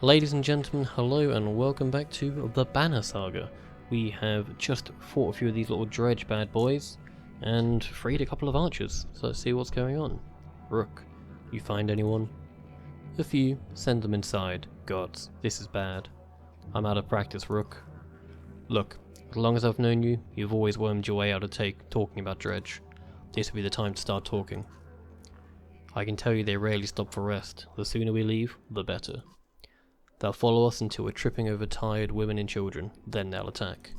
Ladies and gentlemen, hello and welcome back to the Banner Saga. We have just fought a few of these little Dredge bad boys and freed a couple of archers, so let's see what's going on. Rook, you find anyone? A few, send them inside. Gods, this is bad. I'm out of practice, Rook. Look, as long as I've known you, you've always wormed your way out of talking about Dredge. This will be the time to start talking. I can tell you they rarely stop for rest. The sooner we leave, the better. They'll follow us until we're tripping over tired women and children, then they'll attack.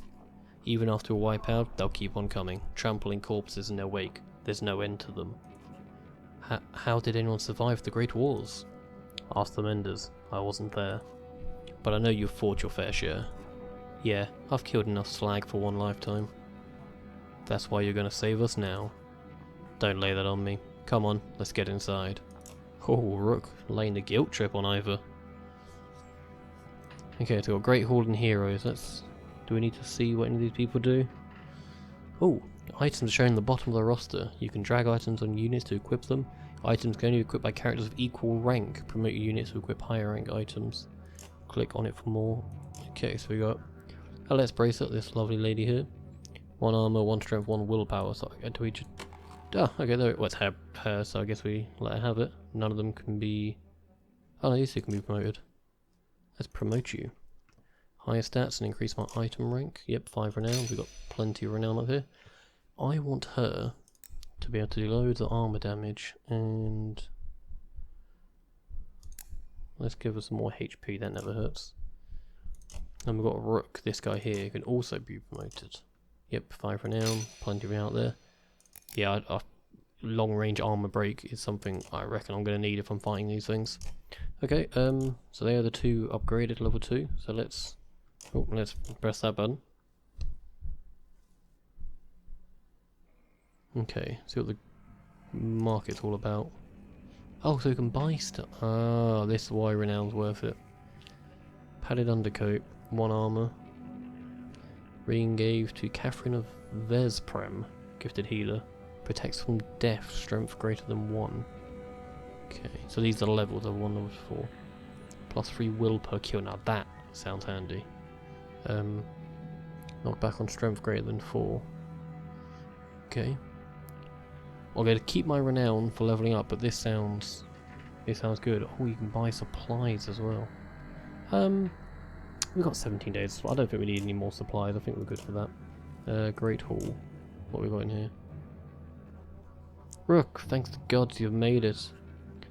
Even after we wipe out, they'll keep on coming, trampling corpses in their wake. There's no end to them. How did anyone survive the Great Wars? Ask the Menders. I wasn't there. But I know you've fought your fair share. Yeah, I've killed enough slag for one lifetime. That's why you're gonna save us now. Don't lay that on me. Come on, let's get inside. Oh, Rook, laying the guilt trip on Ivor. Okay, so we've got Great Hall and Heroes. Do we need to see what any of these people do? Oh, items shown in the bottom of the roster. You can drag items on units to equip them. Items can only be equipped by characters of equal rank. Promote your units to equip higher rank items. Click on it for more. Okay, so we got a Let's Bracelet, this lovely lady here. 1 armor, 1 strength, 1 willpower. So do we just... Oh, okay, there it was her, so I guess we let her have it. None of them can be... Oh, no, these two can be promoted. Let's promote you. Higher stats and increase my item rank. Yep, 5 renown. We've got plenty of renown up here. I want her to be able to do loads of armor damage, and let's give her some more HP, that never hurts. And we've got Rook, this guy here, who can also be promoted. Yep, 5 renown, plenty of renown out there. Yeah, long range armor break is something I reckon I'm going to need if I'm fighting these things. Okay, so they are the two upgraded level 2, so let's press that button. Okay, see what the market's all about. Oh, so you can buy stuff. Ah, this is why renown's worth it. Padded undercoat, 1 armor. Re-engage to Catherine of Vesprem, gifted healer. Protects from death, strength greater than 1. Okay, so these are the levels of 1 level 4. Plus 3 will per kill. Now that sounds handy. Knock back on strength greater than 4. Okay. I'm going to keep my renown for leveling up, but this sounds good. Oh, you can buy supplies as well. We've got 17 days. I don't think we need any more supplies. I think we're good for that. Great Hall. What have we got in here? Rook, thanks to gods you've made it.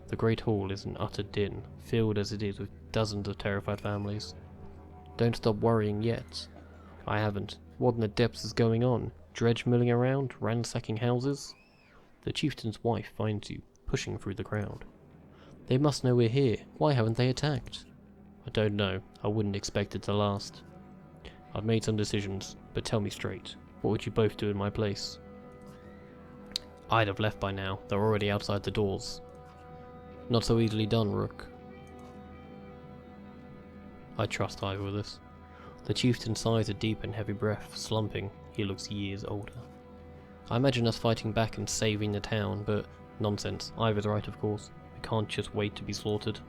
The Great Hall is an utter din, filled as it is with dozens of terrified families. Don't stop worrying yet. I haven't. What in the depths is going on? Dredge milling around, ransacking houses? The chieftain's wife finds you, pushing through the crowd. They must know we're here. Why haven't they attacked? I don't know. I wouldn't expect it to last. I've made some decisions, but tell me straight. What would you both do in my place? I'd have left by now. They're already outside the doors. Not so easily done, Rook. I trust Ivor with this. The chieftain sighs a deep and heavy breath, slumping. He looks years older. I imagine us fighting back and saving the town, but nonsense. Ivor's right, of course. We can't just wait to be slaughtered.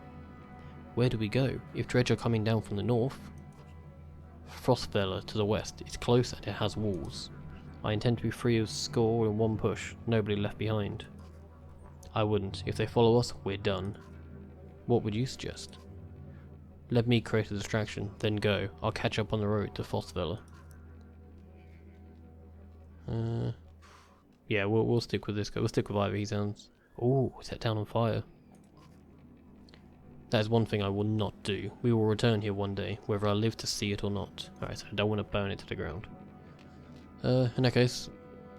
Where do we go? If Dredge are coming down from the north? Frostvellr to the west. It's close and it has walls. I intend to be free of score in one push. Nobody left behind. I wouldn't. If they follow us, we're done. What would you suggest? Let me create a distraction, then go. I'll catch up on the road to Frostvellr. Yeah, we'll stick with this guy. We'll stick with Ivor. He sounds... Ooh, set down on fire. That is one thing I will not do. We will return here one day, whether I live to see it or not. Alright, so I don't want to burn it to the ground. In that case,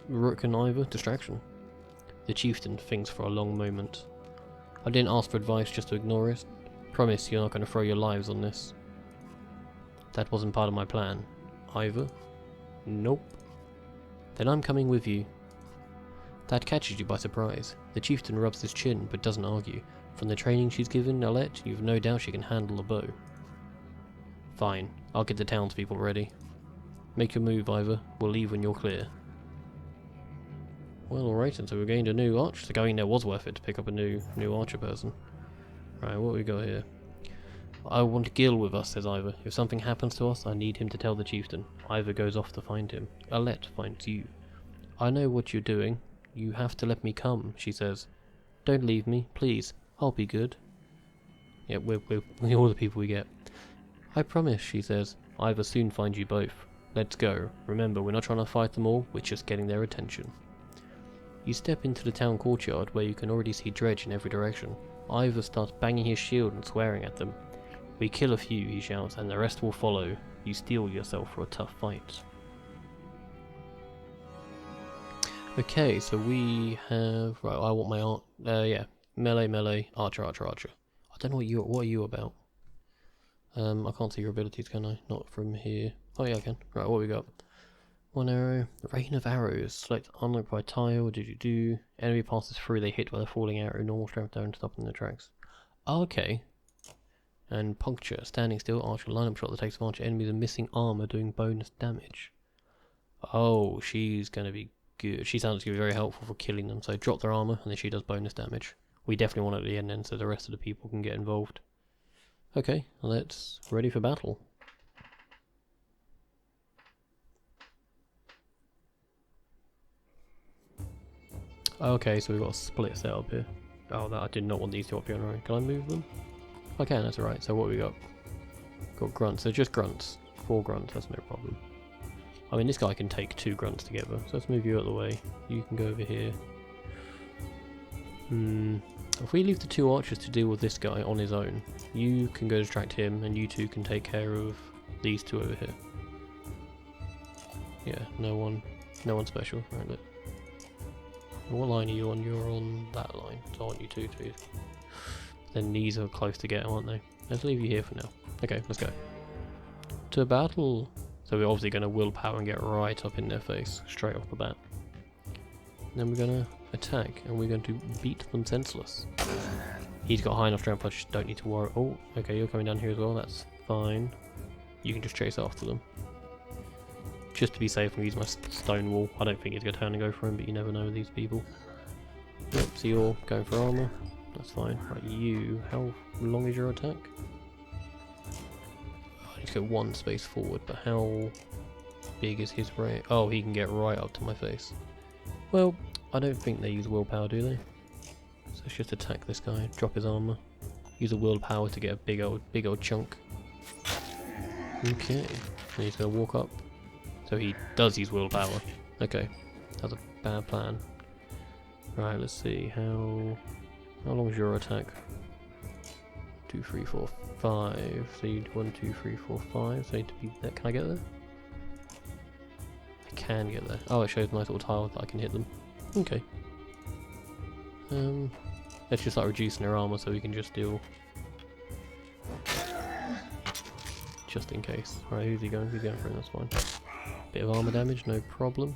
Rook and Ivor, distraction. The chieftain thinks for a long moment. I didn't ask for advice just to ignore it. Promise you're not going to throw your lives on this. That wasn't part of my plan. Ivor? Nope. Then I'm coming with you. That catches you by surprise. The chieftain rubs his chin but doesn't argue. From the training she's given Alette, you've no doubt she can handle a bow. Fine, I'll get the townspeople ready. Make your move, Ivor. We'll leave when you're clear. Well, alright, and so we gained a new archer. So going there was worth it to pick up a new archer person. Right, what we got here? I want Gil with us, says Ivor. If something happens to us, I need him to tell the chieftain. Ivor goes off to find him. Alette finds you. I know what you're doing. You have to let me come, she says. Don't leave me, please. I'll be good. Yeah, we're all the people we get. I promise, she says. Ivor soon find you both. Let's go. Remember, we're not trying to fight them all, we're just getting their attention. You step into the town courtyard where you can already see Dredge in every direction. Ivor starts banging his shield and swearing at them. We kill a few, he shouts, and the rest will follow. You steel yourself for a tough fight. Okay, so we have... Right, I want my art... yeah. Melee, archer. I don't know what are you about? I can't see your abilities, can I? Not from here. Oh yeah, I can. Right, what we got? One arrow. Rain of arrows. Select unlock by tile. Enemy passes through, they hit by the falling arrow. Normal strength down, stopping their tracks. Oh, okay. And puncture. Standing still, archer lineup shot that takes advantage. Enemies are missing armor, doing bonus damage. Oh, she's gonna be good. She sounds to be very helpful for killing them. So drop their armor, and then she does bonus damage. We definitely want it at the end then, so the rest of the people can get involved. Okay, let's ready for battle. Okay, so we've got a split setup here. Oh, I did not want these two up here on our own. Can I move them? I can, that's alright. So what we got? Got grunts, so just grunts. 4 grunts, that's no problem. I mean, this guy can take 2 grunts together, so let's move you out of the way. You can go over here. If we leave the 2 archers to deal with this guy on his own, you can go distract him, and you 2 can take care of these 2 over here. Yeah, no one special. Right, look. What line are you on? You're on that line, so I want you 2 to. Then these are close to get, aren't they? Let's leave you here for now. Okay, let's go. To battle. So we're obviously going to willpower and get right up in their face, straight off the bat. And then we're going to attack, and we're going to beat them senseless. He's got high enough strength, I just don't need to worry. Oh, okay, you're coming down here as well, that's fine. You can just chase after them. Just to be safe, I'm going to use my stone wall. I don't think it's going to turn and go for him, but you never know with these people. Yep, so you're going for armor. That's fine. Right, you, how long is your attack? I need to go 1 space forward, but how big is his range? Oh, he can get right up to my face. Well, I don't think they use willpower, do they? So let's just attack this guy, drop his armor, use a willpower to get a big old chunk. Okay, and he's gonna walk up. So he does use willpower. Okay, that's a bad plan. Right, let's see, how long is your attack? 2, 3, 4, 5. So you 1, 2, 3, 4, 5. So I need to be there. Can I get there? I can get there. Oh, it shows a nice little tile that I can hit them. Okay. Let's just start reducing their armor so we can just deal. Just in case. Right, who's he going? He's going for it, that's fine. Bit of armor damage, no problem.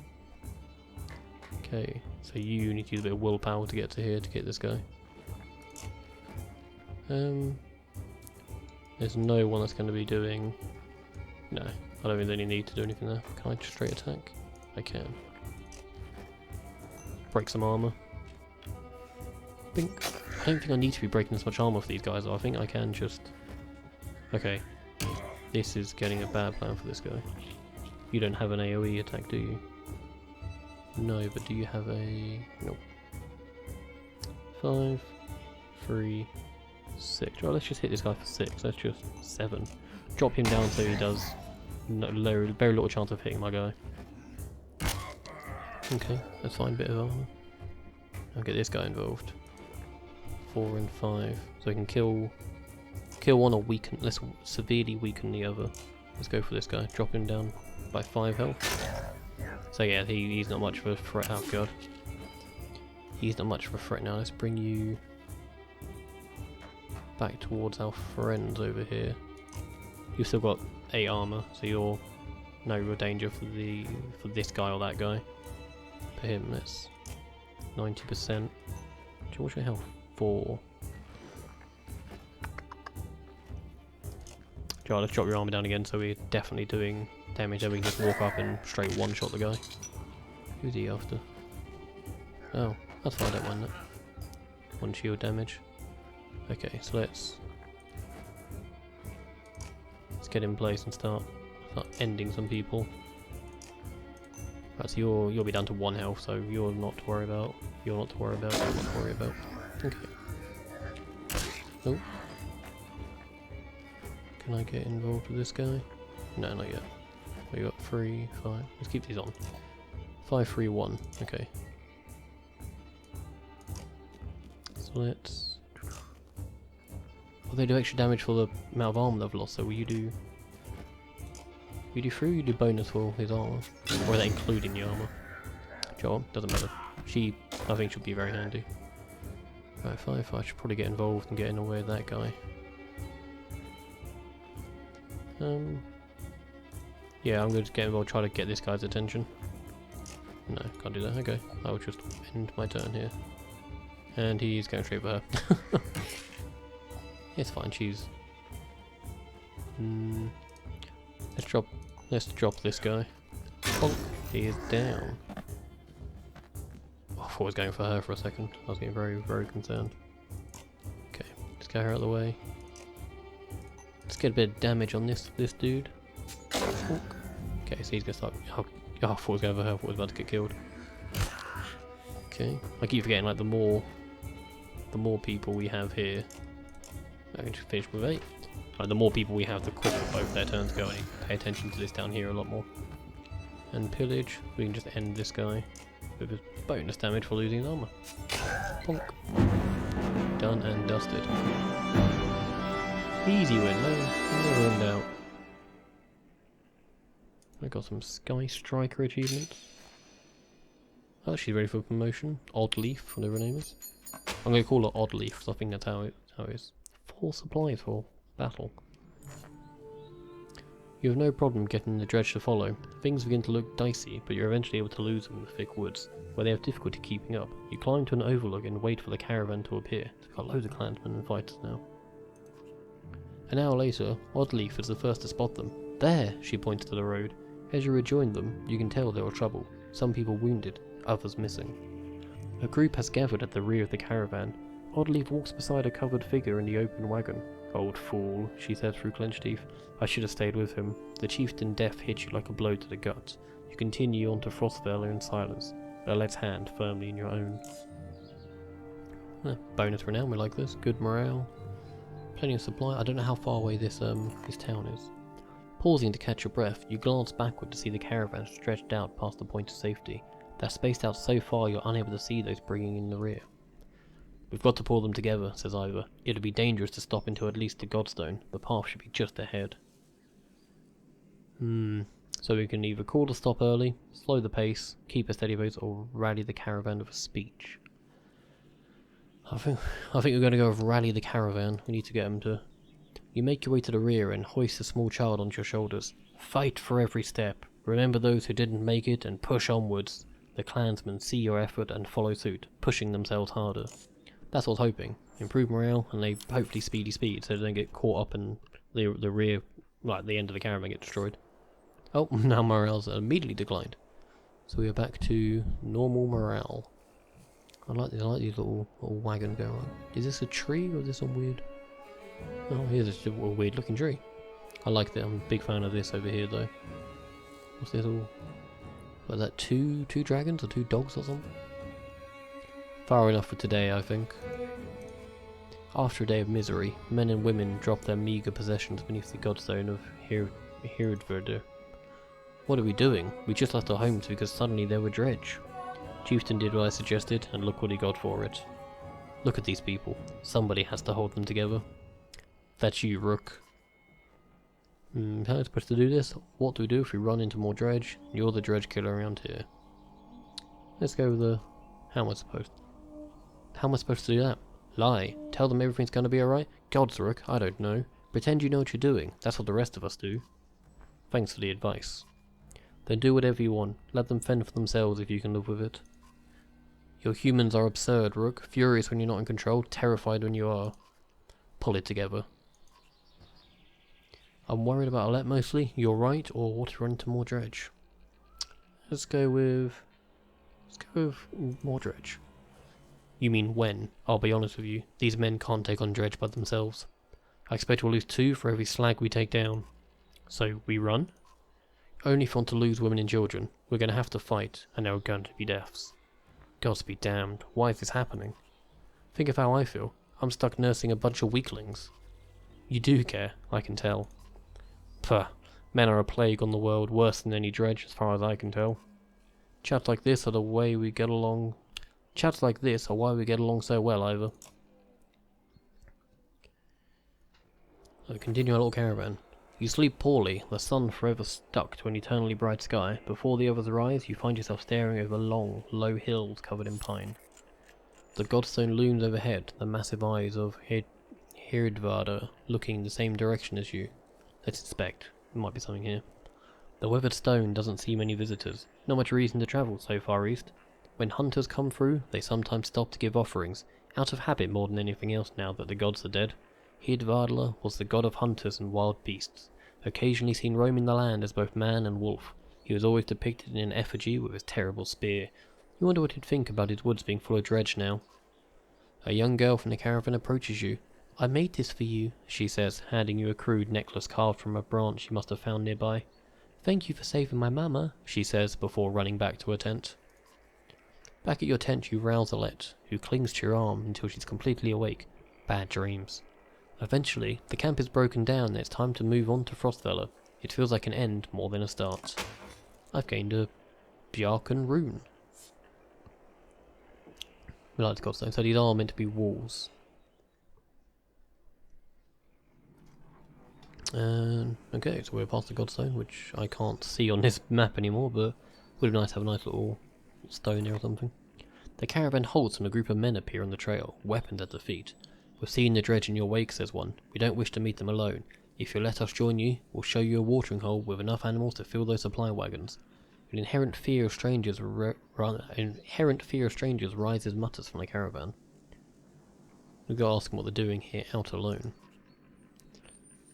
Okay, so you need to use a bit of willpower to get to here to get this guy. There's no one that's going to be doing... No, I don't really need to do anything there. Can I just straight attack? I can. Break some armor. I don't think I need to be breaking as much armor for these guys, though. I think I can just... Okay. This is getting a bad plan for this guy. You don't have an AoE attack, do you? No, but do you have a... Nope. 5, 3, 6. Right, let's just hit this guy for 6. That's just 7. Drop him down so he does very little chance of hitting my guy. Okay, that's fine. Bit of armor. I'll get this guy involved. 4 and 5, so we can kill one or weaken. Let's severely weaken the other. Let's go for this guy. Drop him down by 5 health. So yeah, he's not much of a threat. Oh god, he's not much of a threat now. Let's bring you back towards our friends over here. You've still got 8 armor, so you're no real danger for this guy or that guy. For him, that's 90%. What's your health? 4. Joe, let's drop your armor down again, so we're definitely doing damage. Then we can just walk up and straight one-shot the guy. Who's he after? Oh, that's fine. I don't mind that. 1 shield damage. Okay, so let's Let's get in place and start ending some people. Right, so you'll be down to 1 health, so you're not to worry about. You're not to worry about. You're not to worry about. Okay. Oh. Can I get involved with this guy? No, not yet. We got 3, 5. Let's keep these on. 5, 3, 1. Okay. So let's. Well, they do extra damage for the amount of armor they've lost. So will you do? You do 3. You do bonus for his armor, or is that including the armor? Sure, doesn't matter. I think she'll be very handy. Right, 5. I should probably get involved and get in the way of that guy. Yeah, I'm going to get involved, try to get this guy's attention. No, can't do that. Okay, I will just end my turn here. And he's going straight for her. It's fine, she's... Let's drop this guy. Bonk, he is down. Oh, I thought I was going for her for a second. I was getting very, very concerned. Okay, let's get her out of the way. Let's get a bit of damage on this dude. Bonk. Okay, so he's gonna start. Oh, I thought I was going for her. I thought I was about to get killed. Okay, I keep forgetting, like, the more people we have here. I can just finish with 8. Like, the more people we have, the quicker both their turns go. And pay attention to this down here a lot more. And pillage, we can just end this guy with his bonus damage for losing his armor. Bonk. Done and dusted. Easy win, no run out. I got some Sky Striker achievements. Oh, she's ready for promotion. Odd Leaf, whatever her name is. I'm going to call her Odd Leaf because I think that's how it is. 4 supplies for battle. You have no problem getting the Dredge to follow. Things begin to look dicey, but you're eventually able to lose them in the thick woods, where they have difficulty keeping up. You climb to an overlook and wait for the caravan to appear. They've got loads of clansmen and fighters now. An hour later, Oddleaf is the first to spot them. There, she points to the road. As you rejoin them, you can tell there are trouble. Some people wounded, others missing. A group has gathered at the rear of the caravan. Oddleaf walks beside a covered figure in the open wagon. Old fool, she says through clenched teeth. I should have stayed with him. The chieftain death hits you like a blow to the gut. You continue on to Frostvellr in silence, a led's hand firmly in your own. Bonus renown, we like this. Good morale. Plenty of supply. I don't know how far away this town is. Pausing to catch your breath, you glance backward to see the caravan stretched out past the point of safety. They're spaced out so far you're unable to see those bringing in the rear. We've got to pull them together, says Ivor. It'd be dangerous to stop until at least the Godstone. The path should be just ahead. So we can either call to stop early, slow the pace, keep a steady pace, or rally the caravan with a speech. I think we're going to go with rally the caravan. We need to get them to... You make your way to the rear and hoist a small child onto your shoulders. Fight for every step. Remember those who didn't make it and push onwards. The clansmen see your effort and follow suit, pushing themselves harder. That's what I was hoping. Improve morale and they hopefully speed so they don't get caught up in the rear, like the end of the caravan get destroyed. Oh, now morale's immediately declined. So we are back to normal morale. I like these little wagon going on. Is this a tree or is this some weird... Oh, here's a weird looking tree. I like that. I'm a big fan of this over here though. What's this all... Was that two dragons or 2 dogs or something? Far enough for today, I think. After a day of misery, men and women drop their meagre possessions beneath the godstone of Herdverdr. What are we doing? We just left our homes because suddenly there were Dredge. Chieftain did what I suggested, and look what he got for it. Look at these people. Somebody has to hold them together. That's you, Rook. How am I supposed to do this? What do we do if we run into more Dredge? You're the Dredge killer around here. Let's go with the... How am I supposed to do that? Lie. Tell them everything's gonna be alright? Gods, Rook, I don't know. Pretend you know what you're doing. That's what the rest of us do. Thanks for the advice. Then do whatever you want. Let them fend for themselves if you can live with it. Your humans are absurd, Rook. Furious when you're not in control, terrified when you are. Pull it together. I'm worried about Alette mostly. You're right, or what to run into more Dredge? Let's go with more Dredge. You mean when? I'll be honest with you. These men can't take on Dredge by themselves. I expect we'll lose 2 for every slag we take down. So we run? Only if we want to lose women and children. We're going to have to fight, and there are going to be deaths. Gods be damned, why is this happening? Think of how I feel. I'm stuck nursing a bunch of weaklings. You do care, I can tell. Pah, men are a plague on the world, worse than any dredge, as far as I can tell. Chats like this are the way we get along. Chats like this are why we get along so well, Ivor. So continue our little caravan. You sleep poorly, the sun forever stuck to an eternally bright sky. Before the others rise, you find yourself staring over long, low hills covered in pine. The godstone looms overhead, the massive eyes of Hirdvarda looking in the same direction as you. Let's inspect. There might be something here. The weathered stone doesn't see many visitors. Not much reason to travel so far east. When hunters come through, they sometimes stop to give offerings, out of habit more than anything else now that the gods are dead. Hirdvarda was the god of hunters and wild beasts, occasionally seen roaming the land as both man and wolf. He was always depicted in an effigy with his terrible spear. You wonder what he'd think about his woods being full of dredge now. A young girl from the caravan approaches you. I made this for you, she says, handing you a crude necklace carved from a branch you must have found nearby. Thank you for saving my mama, she says before running back to her tent. Back at your tent you rouse Alette, who clings to your arm until she's completely awake. Bad dreams. Eventually, the camp is broken down and it's time to move on to Frostvellr. It feels like an end more than a start. I've gained a Bjarkan rune. We like the godstone, so these are meant to be walls. Okay, so we're past the godstone, which I can't see on this map anymore, but would be nice to have a nice little stone there or something. The caravan halts and a group of men appear on the trail, weapons at their feet. We've seen the dredge in your wake, says one. We don't wish to meet them alone. If you'll let us join you, we'll show you a watering hole with enough animals to fill those supply wagons. An inherent fear of strangers rises mutters from the caravan. We go ask them what they're doing here out alone.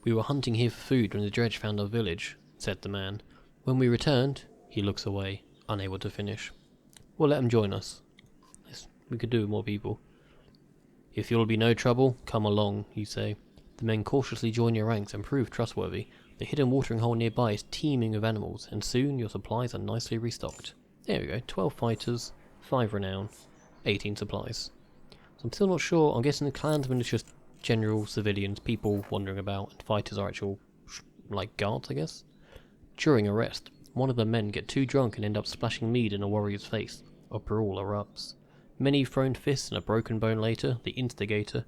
We were hunting here for food when the dredge found our village, said the man. When we returned, he looks away, unable to finish. We'll let him join us. Yes, we could do with more people. If you'll be no trouble, come along, you say. The men cautiously join your ranks and prove trustworthy. The hidden watering hole nearby is teeming with animals, and soon your supplies are nicely restocked. There we go, 12 fighters, 5 renown, 18 supplies. So I'm still not sure, I'm guessing the clansmen is just general civilians, people wandering about, and fighters are actual, like, guards, I guess? During a rest, one of the men get too drunk and end up splashing mead in a warrior's face. A brawl erupts. Many thrown fists and a broken bone later, the instigator,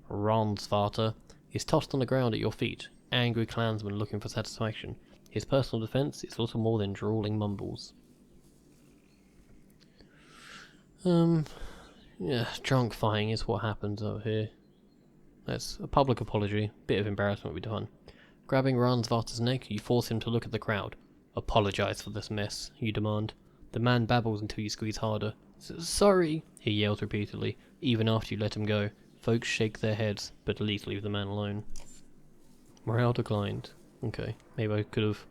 Ransvarter, is tossed on the ground at your feet, angry clansman looking for satisfaction. His personal defence is little more than drawling mumbles. Yeah, drunk fighting is what happens over here. That's a public apology, bit of embarrassment would be done. Grabbing Ransvarter's neck, you force him to look at the crowd. Apologise for this mess, you demand. The man babbles until you squeeze harder. Sorry, he yells repeatedly, even after you let him go. Folks shake their heads, but at least leave the man alone. Morale declined. Okay, maybe I could have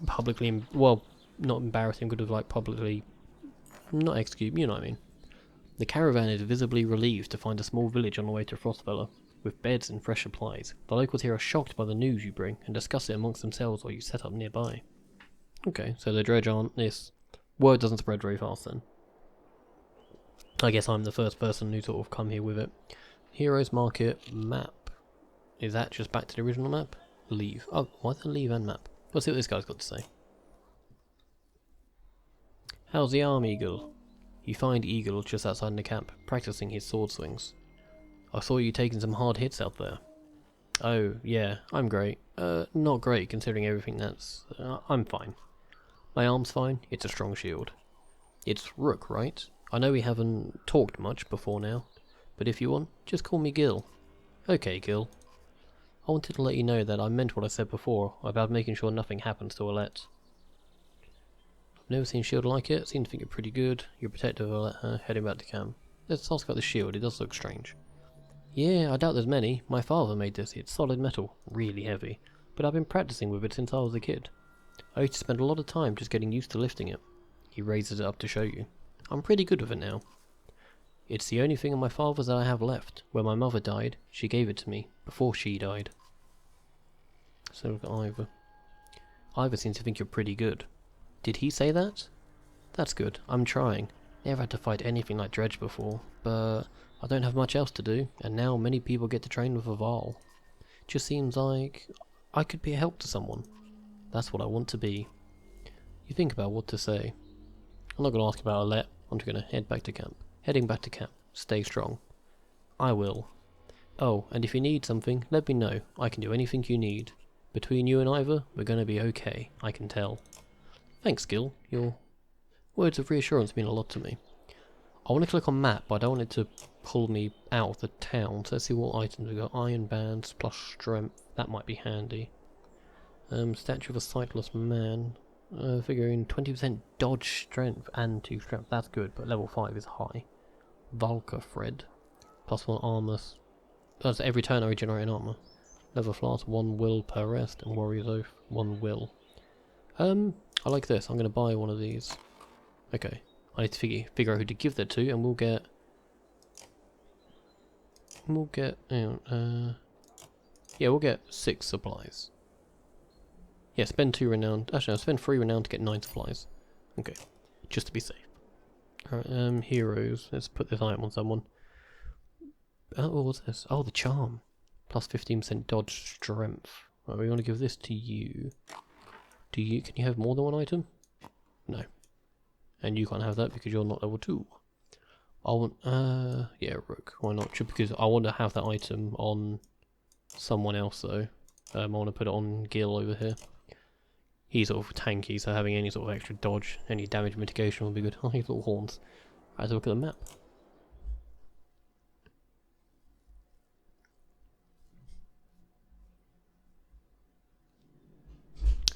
publicly, well, not embarrassing, could have like publicly, not execute, you know what I mean. The caravan is visibly relieved to find a small village on the way to Frostvellr, with beds and fresh supplies. The locals here are shocked by the news you bring, and discuss it amongst themselves while you set up nearby. Okay, so the dredge aren't this. Word doesn't spread very fast then. I guess I'm the first person who sort of come here with it. Heroes Market map. Is that just back to the original map? Leave. Oh, why the leave and map? Let's see what this guy's got to say. How's the arm, Eagle? You find Eagle just outside the camp, practicing his sword swings. I saw you taking some hard hits out there. Oh, yeah, I'm great. Not great considering everything that's... I'm fine. My arm's fine, it's a strong shield. It's Rook, right? I know we haven't talked much before now, but if you want, just call me Gil. Okay, Gil. I wanted to let you know that I meant what I said before about making sure nothing happens to Alette. I've never seen a shield like it, seem to think you're pretty good. You're protective of her, heading back to camp. Let's ask about the shield, it does look strange. Yeah, I doubt there's many. My father made this, it's solid metal, really heavy, but I've been practicing with it since I was a kid. I used to spend a lot of time just getting used to lifting it. He raises it up to show you. I'm pretty good with it now. It's the only thing of my father's that I have left. When my mother died, she gave it to me, before she died. So look at Ivor. Ivor seems to think you're pretty good. Did he say that? That's good. I'm trying. Never had to fight anything like Dredge before, but I don't have much else to do, and now many people get to train with a Varl. Just seems like I could be a help to someone. That's what I want to be. You think about what to say. I'm not going to ask about Alette. I'm just going to head back to camp. Heading back to camp. Stay strong. I will. Oh, and if you need something, let me know. I can do anything you need. Between you and Ivor, we're going to be okay. I can tell. Thanks, Gil. Your words of reassurance mean a lot to me. I want to click on map, but I don't want it to pull me out of the town. So let's see what items we've got. Iron bands plus strength. That might be handy. Statue of a sightless man. Figuring 20% dodge strength and 2 strength. That's good, but level 5 is high. Valka thread. Plus 1 armor. That's every turn I regenerate an armor. Level flask, 1 will per rest, and Warrior's Oath, 1 will. I like this. I'm going to buy one of these. Okay. I need to figure out who to give that to, and we'll get... yeah, we'll get 6 supplies. Yeah, spend 2 renown. Actually, I'll spend 3 renown to get 9 supplies. Okay. Just to be safe. Alright, heroes. Let's put this item on someone. Oh, what's this? Oh, the charm. Plus 15% dodge strength. Right, we want to give this to you. Can you have more than 1 item? No. And you can't have that because you're not level 2. I want, yeah, Rook. Why not? Just because I want to have that item on someone else though. I want to put it on Gil over here. He's sort of tanky, so having any sort of extra dodge, any damage mitigation would be good. Oh, his little horns. Right, let's look at the map.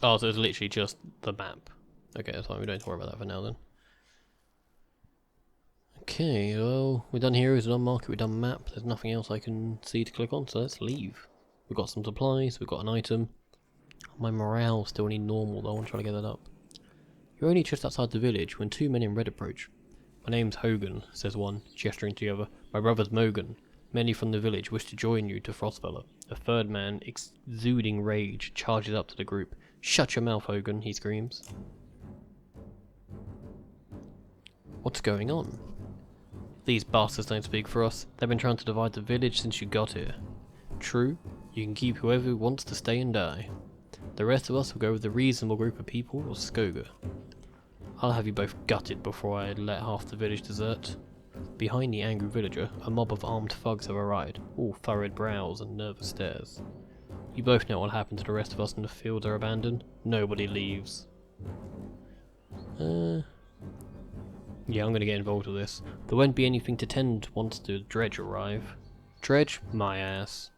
Oh, so it's literally just the map. Okay, that's fine, we don't have to worry about that for now then. Okay, well, we've done heroes, we've done market, we've done map. There's nothing else I can see to click on, so let's leave. We've got some supplies, we've got an item. My morale still only normal though, I'm trying to get that up. You're only just outside the village when 2 men in red approach. My name's Hogun, says one, gesturing to the other. My brother's Mogun. Many from the village wish to join you to Frostvellr. A third man, exuding rage, charges up to the group. Shut your mouth, Hogun, he screams. What's going on? These bastards don't speak for us. They've been trying to divide the village since you got here. True, you can keep whoever wants to stay and die. The rest of us will go with the reasonable group of people of Asukurra. I'll have you both gutted before I let half the village desert. Behind the angry villager, a mob of armed thugs have arrived, all furrowed brows and nervous stares. You both know what happened to the rest of us when the fields are abandoned. Nobody leaves. Yeah, I'm gonna get involved with this. There won't be anything to tend once the Dredge arrive. Dredge? My ass.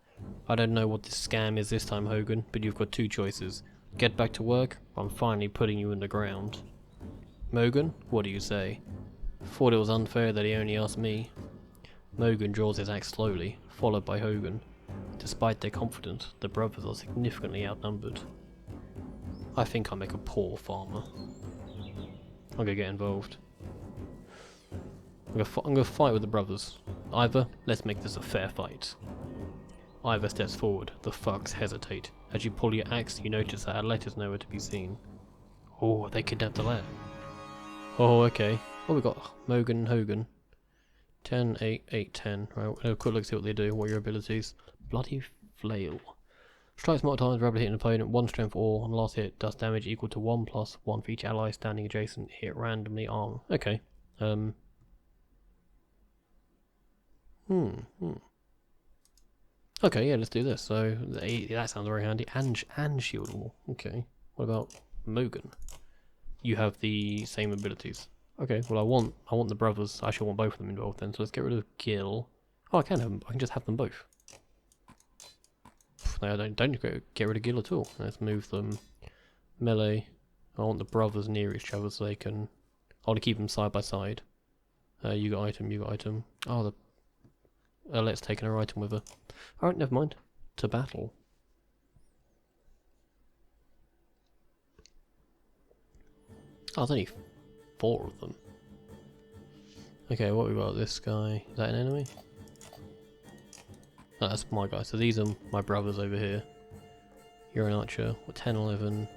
I don't know what this scam is this time, Hogun, but you've got 2 choices. Get back to work, or I'm finally putting you in the ground. Mogun, what do you say? Thought it was unfair that he only asked me. Mogun draws his axe slowly, followed by Hogun. Despite their confidence, the brothers are significantly outnumbered. I think I make a poor farmer. I'm gonna get involved. I'm gonna fight with the brothers. Ivor, let's make this a fair fight. Ivor steps forward. The thugs hesitate. As you pull your axe, you notice that Alette is nowhere to be seen. Oh, they kidnapped Alette. Oh, okay. Oh, we got Mogun and Hogun. 10, 8, 8, 10. Right, we'll have a quick look, see what they do. What are your abilities? Bloody flail. Strikes multiple times, rapidly hit an opponent. 1 strength or on the last hit does damage equal to 1 plus 1 for each ally standing adjacent. Hit randomly armor. Okay. Okay, yeah, let's do this. So that sounds very handy. And shield wall. Okay. What about Mogun? You have the same abilities. Okay. Well, I want the brothers. I should want both of them involved then. So let's get rid of Gil. Oh, I can have them. I can just have them both. No, don't get rid of Gil at all. Let's move them melee. I want the brothers near each other so they can. I want to keep them side by side. You got item. You got item. Oh, the. Let's take her item with her. Alright, never mind. To battle. Oh, there's only 4 of them. Okay, what we got? This guy. Is that an enemy? Oh, that's my guy. So these are my brothers over here. You're an archer. What, 10, 11,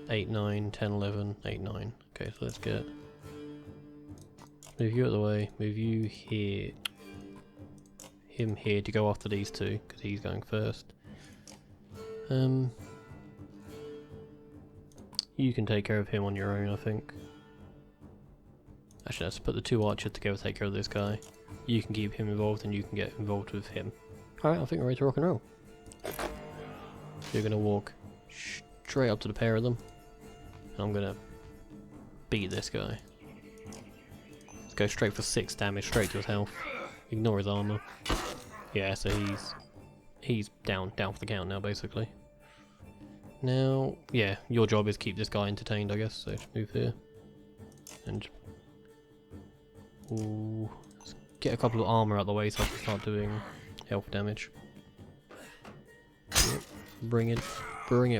8, 9, 10, 11, 8, 9. Okay, so let's get... Move you out of the way. Move you here. Him here to go after these two, because he's going first. You can take care of him on your own, I think. Actually, let's put the two archers together to take care of this guy. You can keep him involved and you can get involved with him. Alright, I think we're ready to rock and roll. You're going to walk straight up to the pair of them. And I'm going to beat this guy. Let's go straight for 6 damage, straight to his health. Ignore his armor. Yeah, so he's down for the count now, basically. Now, yeah, your job is keep this guy entertained, I guess. So just move here. And... Ooh, let's get a couple of armor out of the way so I can start doing health damage. Yep. Bring it,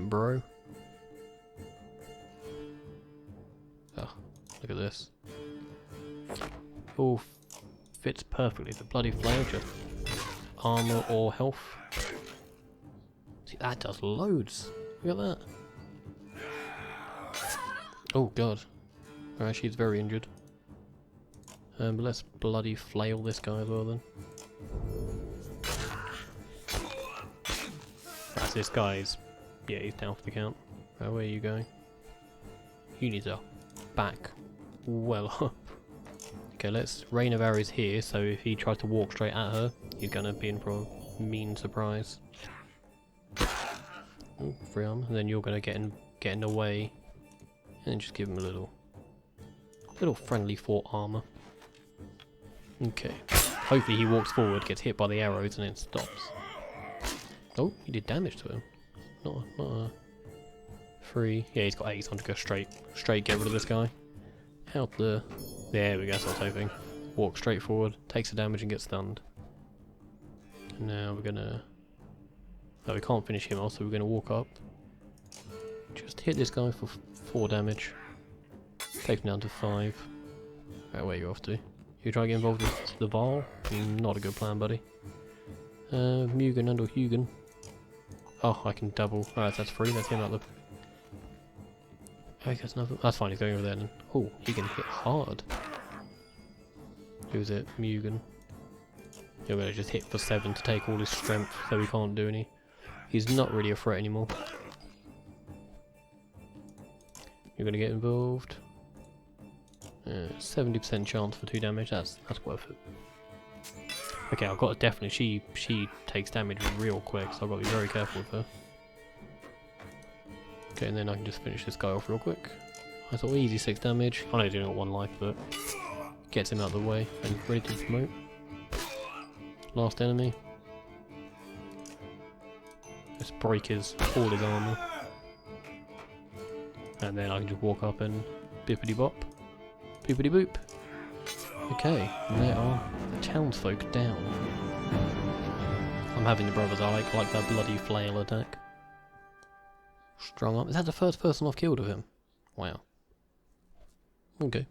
bro. Oh, look at this. All fits perfectly. The bloody flail, just armor or health. See, that does loads. Look at that. Oh god. Alright, she's very injured. But let's bloody flail this guy as well then. That's this guy's... Yeah, he's down for the count. Right, where are you going? You need to back well up. Okay, let's... Rain of Arrows here, so if he tries to walk straight at her, he's gonna be in for a mean surprise. Ooh, free armor. And then you're gonna get in the way. And then just give him a little friendly fort armor. Okay. Hopefully he walks forward, gets hit by the arrows, and then stops. Oh, he did damage to him. Not a 3. Yeah, he's got 8, so I'm gonna go straight get rid of this guy. Out the... There we go, that's what I was hoping. Walk straight forward, takes the damage and gets stunned. And now we're gonna... No, we can't finish him off, so we're gonna walk up. Just hit this guy for 4 damage. Take him down to 5. Right, where are you off to? You try to get involved with the Varl? Not a good plan, buddy. Mogun and Mogun. Oh, I can double. Alright, that's 3. That's him out the... Oh, he gets another... That's fine, he's going over there then. Oh, he can hit hard. Who's it? Mogun. You're gonna just hit for 7 to take all his strength, so he can't do any. He's not really a threat anymore. You're gonna get involved. 70% chance for 2 damage. That's worth it. Okay, I've got to definitely. She takes damage real quick, so I've got to be very careful with her. Okay, and then I can just finish this guy off real quick. I thought easy 6 damage. I know doing it 1 life, but gets him out of the way and ready to promote. Last enemy. Let's break all his armor. And then I can just walk up and bippity bop. Boopity boop. Okay, and there are the townsfolk down. I'm having the brothers, I like that bloody flail attack. Strong arm. Is that the first person I've killed of him? Wow. Okay.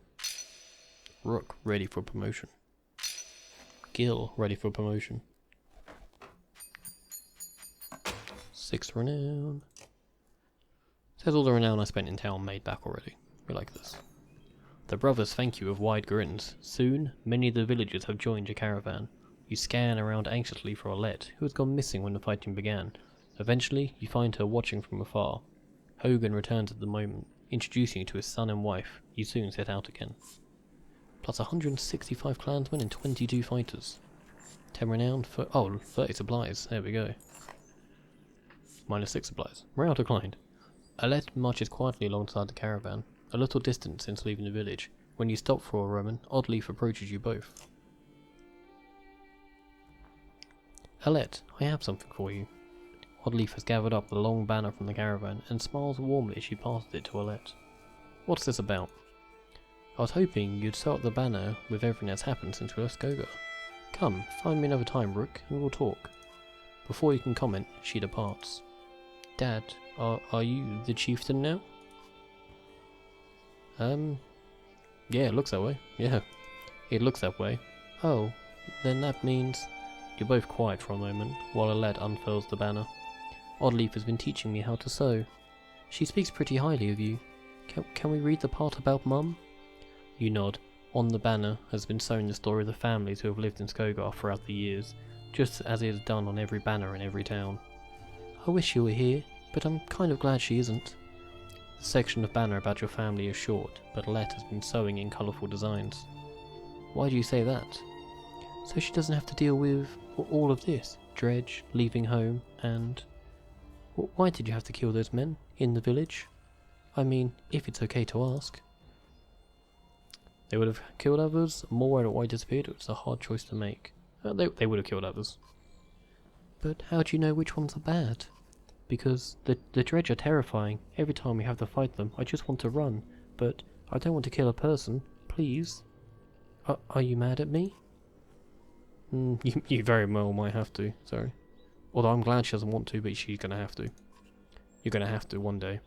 Rook, ready for promotion. Gil, ready for promotion. 6 renown. Says all the renown I spent in town made back already. We like this. The brothers thank you with wide grins. Soon, many of the villagers have joined your caravan. You scan around anxiously for Alette, who had gone missing when the fighting began. Eventually, you find her watching from afar. Hogun returns at the moment, introducing you to his son and wife. You soon set out again. Plus 165 clansmen and 22 fighters. 10 renown for... Oh, 30 supplies. There we go. Minus 6 supplies. Morale declined. Alette marches quietly alongside the caravan, a little distance since leaving the village. When you stop for a moment, Oddleaf approaches you both. Alette, I have something for you. Oddleaf has gathered up the long banner from the caravan and smiles warmly as she passes it to Alette. What's this about? I was hoping you'd sort the banner with everything that's happened since we left Skoga. Come, find me another time, Rook, and we'll talk. Before you can comment, she departs. Dad, are you the chieftain now? Yeah, it looks that way. Yeah, it looks that way. Oh, then that means... You're both quiet for a moment, while Alette unfurls the banner. Oddleaf has been teaching me how to sew. She speaks pretty highly of you. Can we read the part about Mum? You nod. On the banner has been sewn the story of the families who have lived in Skogar throughout the years, just as it is done on every banner in every town. I wish you were here, but I'm kind of glad she isn't. The section of banner about your family is short, but Let has been sewing in colourful designs. Why do you say that? So she doesn't have to deal with all of this. Dredge, leaving home, and... Why did you have to kill those men in the village? I mean, if it's okay to ask. They would have killed others, more and why disappeared. It was a hard choice to make. They would have killed others. But how do you know which ones are bad? Because the Dredge are terrifying. Every time we have to fight them, I just want to run. But I don't want to kill a person. Please. Are you mad at me? You very well might have to, sorry. Although I'm glad she doesn't want to, but she's gonna have to. You're gonna have to one day.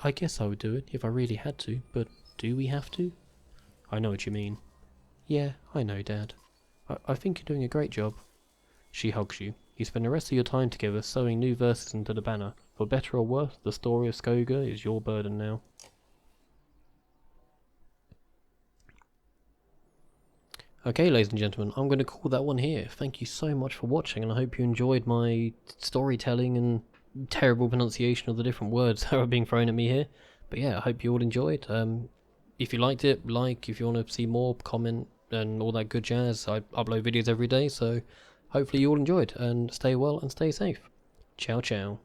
I guess I would do it if I really had to, but do we have to? I know what you mean. Yeah, I know, Dad. I think you're doing a great job. She hugs you. You spend the rest of your time together sewing new verses into the banner. For better or worse, the story of Skogar is your burden now. Okay, ladies and gentlemen, I'm going to call that one here. Thank you so much for watching, and I hope you enjoyed my storytelling and terrible pronunciation of the different words that are being thrown at me here. But yeah, I hope you all enjoyed. If you liked it, like. If you want to see more, comment, and all that good jazz. I upload videos every day, so hopefully you all enjoyed, and stay well and stay safe. Ciao ciao.